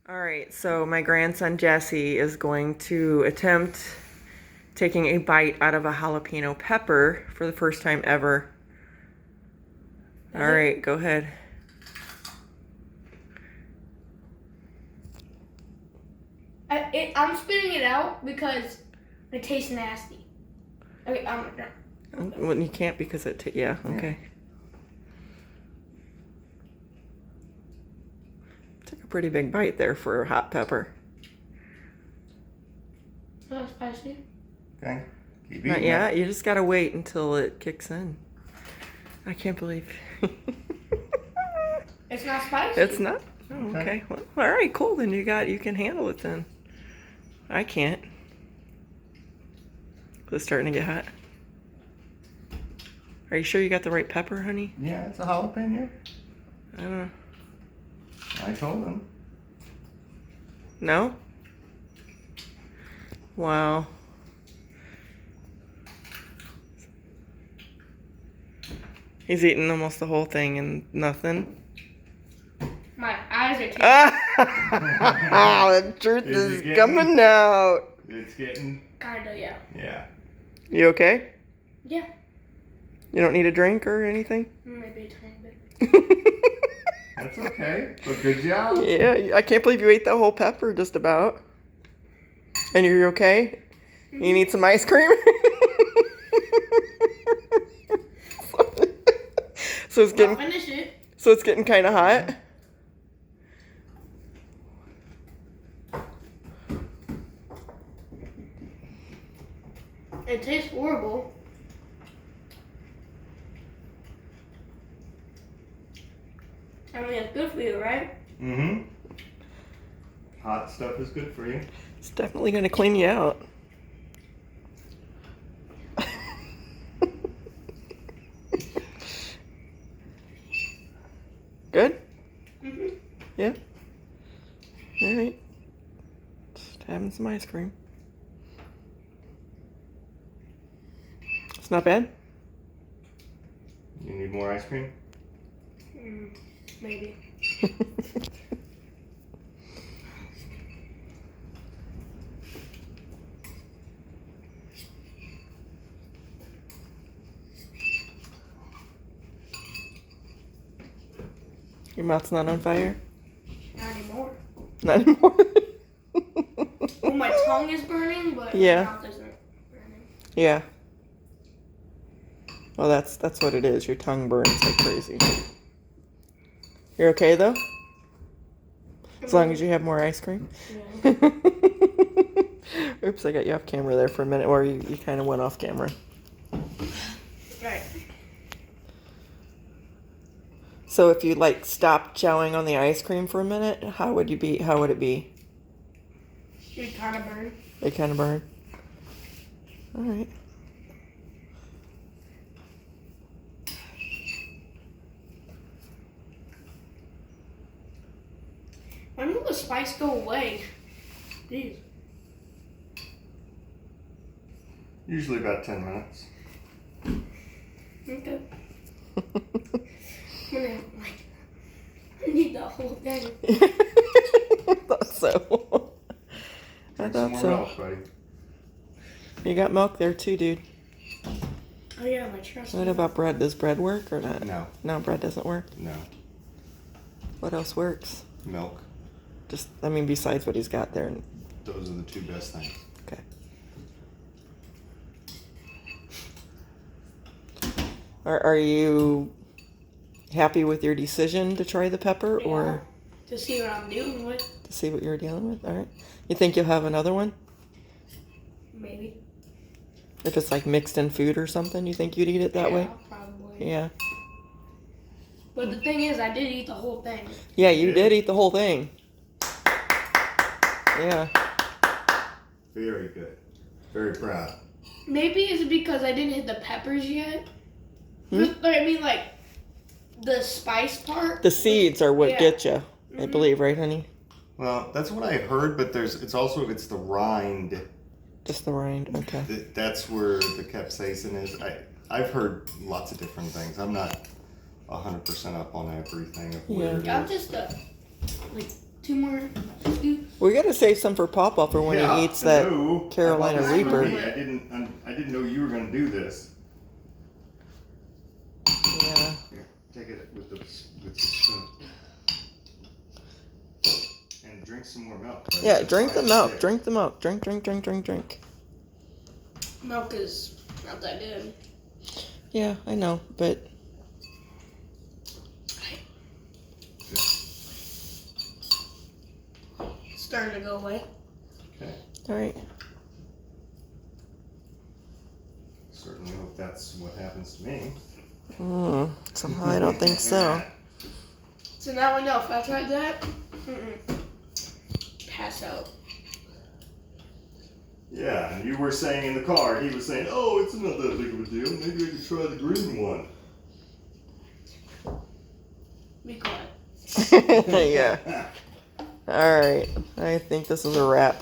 All right, so my grandson Jesse is going to attempt taking a bite out of a jalapeno pepper for the first time ever. All right, go ahead. I'm spitting it out because it tastes nasty. Okay, Well, you can't because yeah, okay. Took a pretty big bite there for a hot pepper. Not spicy. Okay. Keep Not eating yet. it. You just gotta wait until it kicks in. I can't believe. It's not spicy. It's not. Oh, okay. Well, all right, cool. Then you can handle it then. I can't. It's starting to get hot. Are you sure you got the right pepper, honey? Yeah, it's a jalapeno. I don't know. I told him. No? Wow. He's eating almost the whole thing and nothing. My eyes are The truth is coming out. It's getting. kinda, yeah. Yeah. You okay? Yeah. You don't need a drink or anything? Maybe a tiny bit. That's okay. But good job. Yeah, I can't believe you ate that whole pepper just about. And you're okay? You need some ice cream? So it's I'll finish it. So it's getting kind of hot. It tastes horrible. I mean, it's good for you, right? Mm-hmm. Hot stuff is good for you. It's definitely going to clean you out. Good? Mm-hmm. Yeah? All right. Just having some ice cream. It's not bad? You need more ice cream? Maybe. Your mouth's not on fire? Not anymore. Not anymore. Well, my tongue is burning, but Yeah. my mouth isn't burning. Yeah. Well, that's what it is. Your tongue burns like crazy. You're okay though? As long as you have more ice cream? Yeah. Oops, I got you off camera there for a minute, or you kind of went off camera. Right. So if you stopped chowing on the ice cream for a minute, how would it be? It kind of burn. It kind of burn. All right. When will the spice go away? Jeez. Usually about 10 minutes. Okay. I need the whole thing. I thought so. I Drink some thought more so. milk, buddy. You got milk there too, dude. Oh yeah, my trust. What about bread? Does bread work or not? No. No, bread doesn't work. No. What else works? Milk. Just, besides what he's got there. Those are the two best things. Okay. Are you happy with your decision to try the pepper or To see what I'm dealing with. to see what you're dealing with? All right. You think you'll have another one? Maybe. If it's mixed in food or something, you think you'd eat it that way? Probably. Yeah. But the thing is, I did eat the whole thing. Yeah, you did eat the whole thing. Yeah. Very good. Very proud. Maybe it's because I didn't hit the peppers yet. Hmm? The spice part. The seeds are what Yeah. get you, I believe, right, honey? Well, that's what I heard, but it's the rind. Just the rind. Okay. That's where the capsaicin is. I've heard lots of different things. I'm not 100% up on everything of where it I'm is. just 2 more We gotta save some for Papa for when he eats that no. Carolina I thought this was Reaper. me. I didn't know you were gonna do this. Yeah. Here, take it with the spoon. And drink some more milk. Right? Yeah, That's drink why the it's milk. there. Drink the milk. Drink. Milk is not that good. Yeah, I know, but It's starting to go away. Okay. all right. Certainly hope that's what happens to me. Somehow I don't think so. So now we know if I tried that, pass out. Yeah, and you were saying in the car, he was saying, "Oh, it's not that big of a deal. Maybe I could try the green one." Be quiet. Yeah. All right. I think this is a wrap.